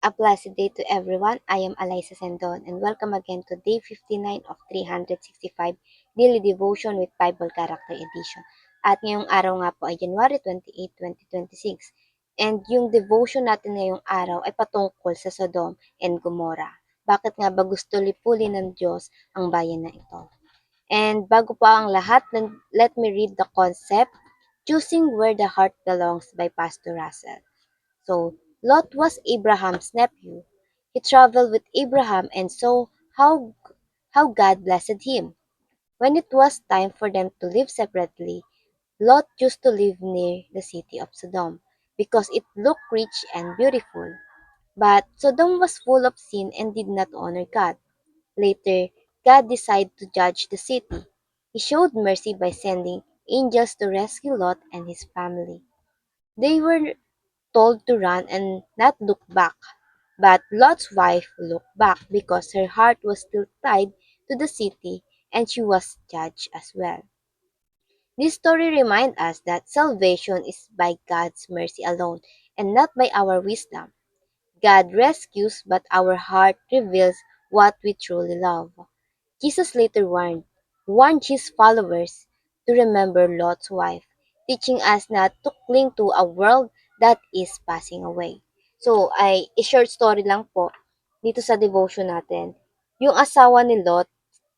A blessed day to everyone. I am Eliza Sendon and welcome again to day 59 of 365 Daily Devotion with Bible Character Edition. At ngayong araw nga po ay January 28, 2026. And yung devotion natin ngayong araw ay patungkol sa Sodom and Gomorrah. Bakit nga ba gusto lipulin ng Diyos ang bayan na ito? And bago pa ang lahat, let me read the concept, Choosing Where the Heart Belongs by Pastor Russell. So, Lot was Abraham's nephew. He traveled with Abraham and saw how God blessed him. When it was time for them to live separately, Lot chose to live near the city of Sodom because it looked rich and beautiful. But Sodom was full of sin and did not honor God. Later, God decided to judge the city. He showed mercy by sending angels to rescue Lot and his family. They were told to run and not look back. But Lot's wife looked back because her heart was still tied to the city and she was judged as well. This story reminds us that salvation is by God's mercy alone and not by our wisdom. God rescues, but our heart reveals what we truly love. Jesus later warned his followers to remember Lot's wife, teaching us not to cling to a world that is passing away. So, ay short story lang po dito sa devotion natin. Yung asawa ni Lot,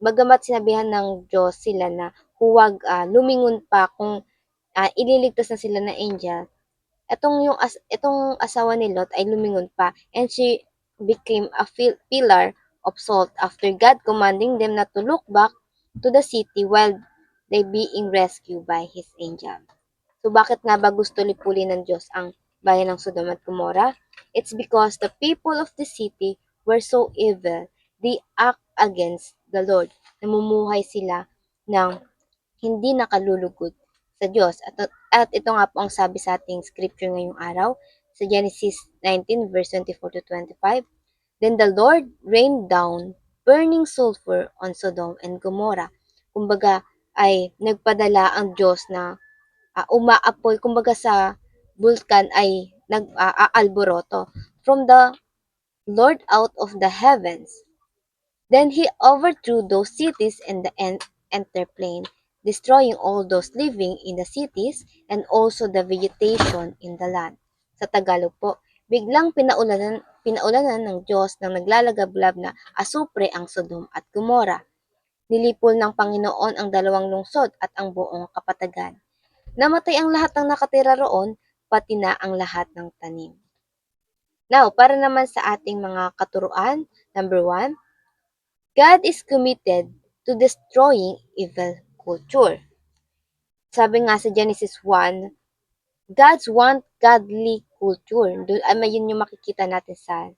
bagamat sinabihan ng Diyos sila na huwag lumingon pa kung ililigtas na sila ng angel, itong asawa ni Lot ay lumingon pa and she became a pillar of salt after God commanding them not to look back to the city while they being rescued by His angel. So bakit nga ba gusto lipulin ng Diyos ang bayan ng Sodom at Gomorrah? It's because the people of the city were so evil. They act against the Lord. Namumuhay sila ng hindi nakalulugod sa Diyos. At ito nga po ang sabi sa ating scripture ngayong araw, sa Genesis 19 verse 24 to 25. Then the Lord rained down burning sulfur on Sodom and Gomorrah. Kumbaga ay nagpadala ang Diyos na umaapoy, kumbaga sa bulkan ay nag-aalboroto from the Lord out of the heavens. Then he overthrew those cities and the enterplain, destroying all those living in the cities and also the vegetation in the land. Sa Tagalog po, biglang pinaulanan ng Diyos ng naglalagablab na asupre ang Sodom at Gomorrah. Nilipol ng Panginoon ang dalawang lungsod at ang buong kapatagan. Namatay ang lahat ng nakatira roon, pati na ang lahat ng tanim. Now, para naman sa ating mga katuruan, number 1, God is committed to destroying evil culture. Sabi nga sa Genesis 1, God's want godly culture. Doon ay yun yung makikita natin sa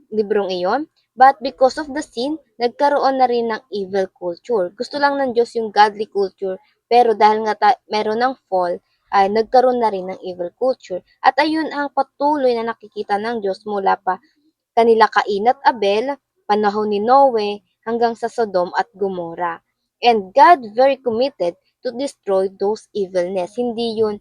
librong iyon. But because of the sin, nagkaroon na rin ng evil culture. Gusto lang ng Diyos yung godly culture, pero dahil nga meron ng fall, ay nagkaroon na rin ng evil culture. At ayun ang patuloy na nakikita ng Diyos mula pa kanila Cain at Abel, panahon ni Noe, hanggang sa Sodom at Gomorrah. And God very committed to destroy those evilness. Hindi yun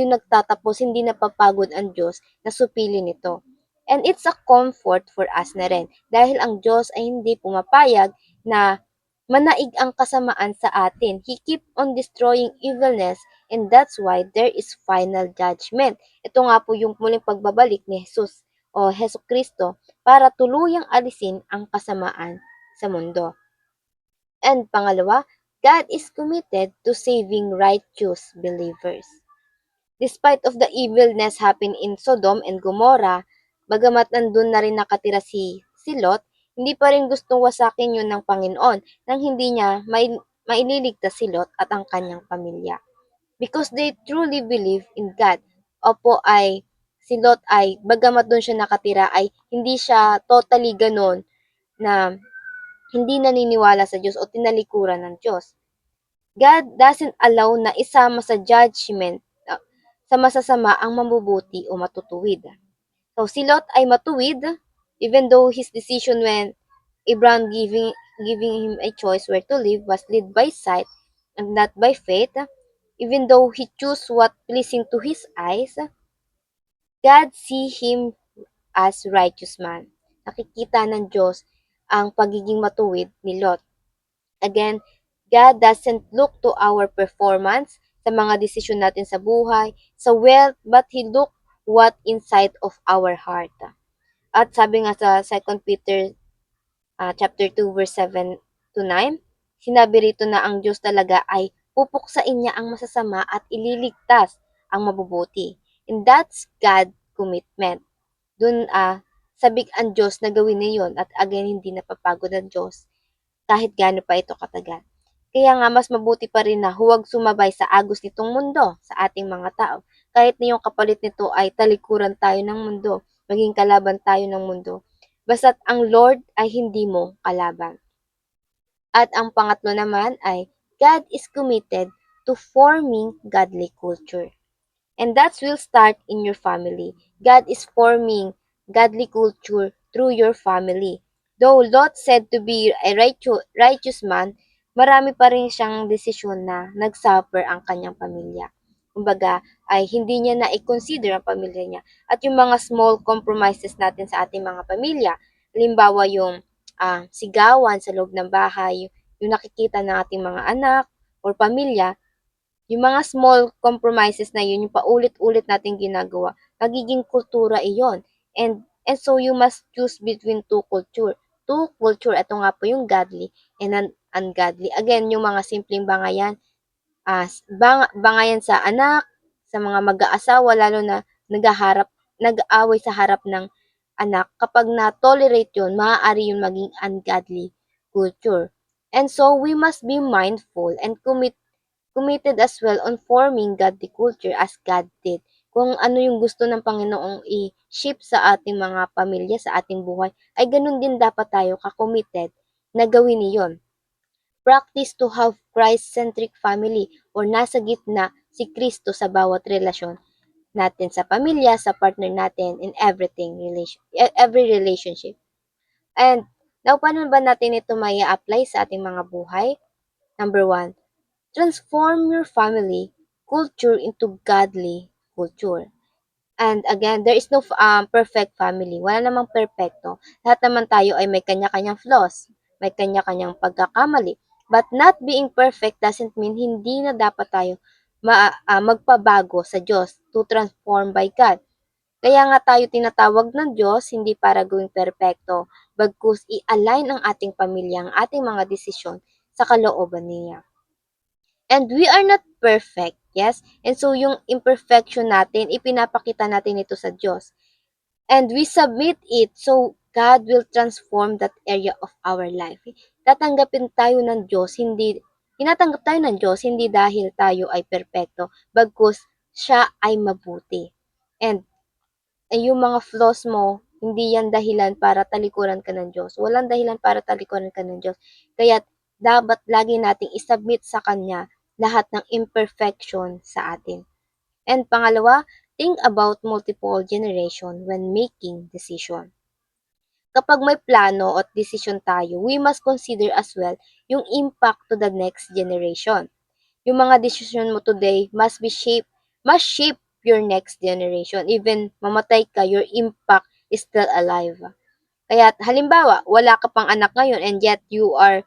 nagtatapos, hindi napapagod ang Diyos na supilin ito. And it's a comfort for us na rin dahil ang Diyos ay hindi pumapayag na manaig ang kasamaan sa atin. He keep on destroying evilness and that's why there is final judgment. Ito nga po yung muling pagbabalik ni Jesus o Hesus Kristo para tuluyang alisin ang kasamaan sa mundo. And pangalawa, God is committed to saving righteous believers. Despite of the evilness happening in Sodom and Gomorrah, bagamat nandun na rin nakatira si Lot, hindi pa rin gustong wasakin yun ng Panginoon nang hindi niya maililigtas si Lot at ang kanyang pamilya. Because they truly believe in God. Opo ay si Lot ay bagamat doon siya nakatira ay hindi siya totally ganon na hindi naniniwala sa Diyos o tinalikuran ng Diyos. God doesn't allow na isama sa judgment sa masasama ang mabubuti o matutuwid. So si Lot ay matuwid even though his decision when Abraham giving him a choice where to live was led by sight and not by faith. Even though he chose what pleasing to his eyes, God see him as righteous man. Nakikita ng Diyos ang pagiging matuwid ni Lot. Again, God doesn't look to our performance sa mga desisyon natin sa buhay, sa wealth, but He look what inside of our heart. At sabi nga sa 2 Peter chapter 2 verse 7 to 9, sinabi rito na ang Diyos talaga ay pupuksain niya ang masasama at ililigtas ang mabubuti. And that's God commitment. Dun sabik ang Diyos na gawin niya yun at again hindi napapagod ang Diyos kahit gaano pa ito katagal. Kaya nga mas mabuti pa rin na huwag sumabay sa agos nitong mundo sa ating mga tao. Kahit na yung kapalit nito ay talikuran tayo ng mundo, maging kalaban tayo ng mundo. Basta't ang Lord ay hindi mo kalaban. At ang pangatlo naman ay God is committed to forming godly culture. And that will start in your family. God is forming godly culture through your family. Though Lot said to be a righteous man, marami pa rin siyang desisyon na nagsuffer ang kanyang pamilya. Kumbaga, ay hindi niya na i-consider ang pamilya niya. At yung mga small compromises natin sa ating mga pamilya, halimbawa yung sigawan sa loob ng bahay, yung nakikita ng ating mga anak or pamilya, yung mga small compromises na yun, yung paulit-ulit nating ginagawa, magiging kultura iyon. And so you must choose between two culture. Two culture, ito nga po yung godly and ungodly. Again, yung mga simpleng bangayan, bangayan sa anak, sa mga mag-aasawa, lalo na nag-aaway sa harap ng anak, kapag na-tolerate yun, maaari yun maging ungodly culture. And so, we must be mindful and committed as well on forming godly culture as God did. Kung ano yung gusto ng Panginoong i-shape sa ating mga pamilya, sa ating buhay, ay ganun din dapat tayo ka-committed na gawin niyon. Practice to have Christ-centric family or nasa gitna si Kristo sa bawat relasyon natin sa pamilya, sa partner natin, in every relationship. And now, paano ba natin ito may apply sa ating mga buhay? Number one, transform your family culture into godly culture. And again, there is no perfect family. Wala namang perpekto. Lahat naman tayo ay may kanya-kanyang flaws, may kanya-kanyang pagkakamali. But not being perfect doesn't mean hindi na dapat tayo magpabago sa Diyos to transform by God. Kaya nga tayo tinatawag ng Diyos hindi para gawing perpekto, bagkus i-align ang ating pamilya, ang ating mga desisyon sa kalooban niya. And we are not perfect, yes? And so yung imperfection natin, ipinapakita natin ito sa Diyos. And we submit it so God will transform that area of our life. Tatanggapin tayo ng Diyos, tinatanggap tayo ng Diyos hindi dahil tayo ay perpekto, bagkus siya ay mabuti. And yung mga flaws mo, hindi yan dahilan para talikuran ka ng Diyos. Walang dahilan para talikuran ka ng Diyos. Kaya dapat lagi nating isubmit sa Kanya lahat ng imperfection sa atin. And pangalawa, think about multiple generation when making decision. Kapag may plano at desisyon tayo, we must consider as well yung impact to the next generation. Yung mga decision mo today must shape your next generation. Even mamatay ka, your impact is still alive. Kaya halimbawa, wala ka pang anak ngayon and yet you are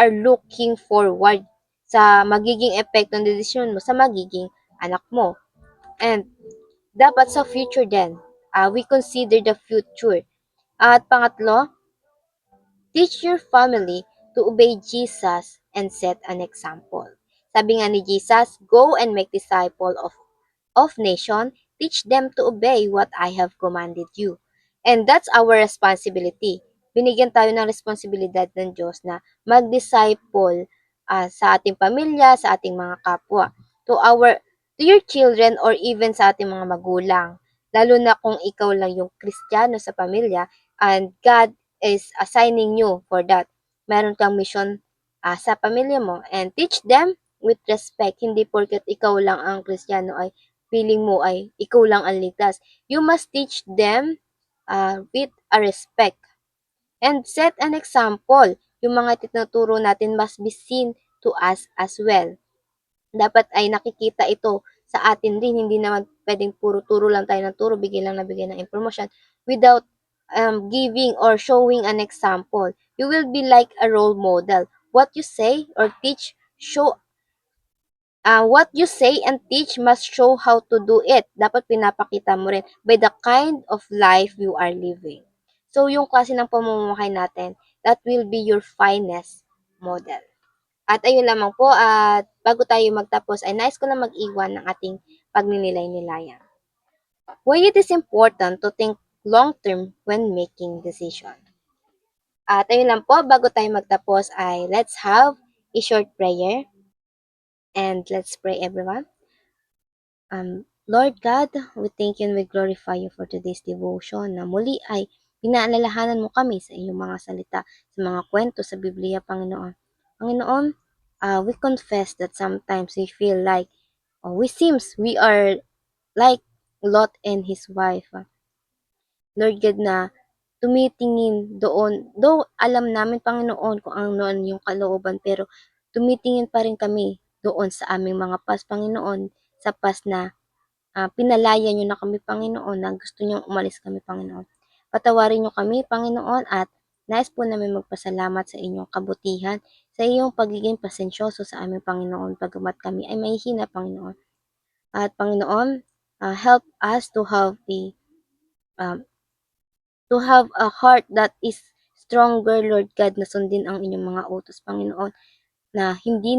looking forward sa magiging epekto ng desisyon mo sa magiging anak mo. And dapat sa future din, we consider the future. At pangatlo, teach your family to obey Jesus and set an example. Sabi nga ni Jesus, go and make disciple of nation, teach them to obey what I have commanded you. And that's our responsibility. Binigyan tayo ng responsibilidad ng Diyos na mag-disciple sa ating pamilya, sa ating mga kapwa, to your children or even sa ating mga magulang. Lalo na kung ikaw lang yung Kristiyano sa pamilya and God is assigning you for that. Meron kang mission sa pamilya mo and teach them with respect. Hindi porket ikaw lang ang Kristiyano ay feeling mo ay ikaw lang ang ligtas. You must teach them with a respect and set an example. Yung mga tinuturo natin must be seen to us as well. Dapat ay nakikita ito sa atin din. Hindi naman pwedeng puro turo lang tayo ng turo, bigay lang na bigay ng impormasyon without giving or showing an example. You will be like a role model. What you say or teach show what you say and teach must show how to do it. Dapat pinapakita mo rin by the kind of life you are living. So, yung klase ng pamumuhay natin, that will be your finest model. At ayun lamang po, at bago tayo magtapos, ay nais ko na mag-iwan ng ating pagninilay-nilayan. Why it is important to think long-term when making decision. At ayun lang po, bago tayo magtapos ay let's have a short prayer and let's pray everyone. Lord God, we thank you and we glorify you for today's devotion na muli ay pinaalalahanan mo kami sa iyong mga salita, sa mga kwento sa Biblia, Panginoon. Panginoon, we confess that sometimes we feel like, or we seems we are like Lot and his wife. Lord God, na tumitingin doon, though alam namin Panginoon kung ano yung kalooban, pero tumitingin pa rin kami doon sa aming mga past, Panginoon, sa past na pinalaya niyo na kami, Panginoon, na gusto niyong umalis kami, Panginoon. Patawarin niyo kami, Panginoon, at nais po namin magpasalamat sa inyong kabutihan, sa iyong pagiging pasensyoso sa aming Panginoon, pagamat kami ay mahihina, Panginoon. At Panginoon, help us um, to have a heart that is stronger, Lord God, na sundin ang inyong mga utos, Panginoon, na hindi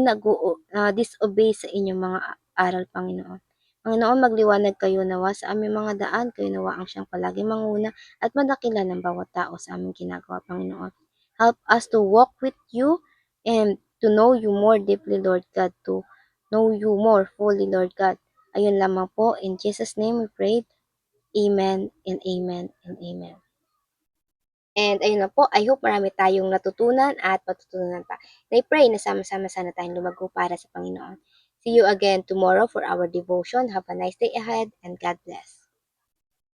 disobey sa inyong mga aral, Panginoon. Panginoon, magliwanag kayo nawa sa aming mga daan, kayo nawa ang siyang palagi manguna at madakilan ng bawat tao sa aming ginagawa, Panginoon. Help us to walk with you and to know you more deeply, Lord God, to know you more fully, Lord God. Ayun lamang po, in Jesus' name we pray. Amen and amen and amen. And ayun lang po, I hope marami tayong natutunan at patutunan pa. And I pray na sama-sama sana tayong lumago para sa Panginoon. See you again tomorrow for our devotion. Have a nice day ahead and God bless.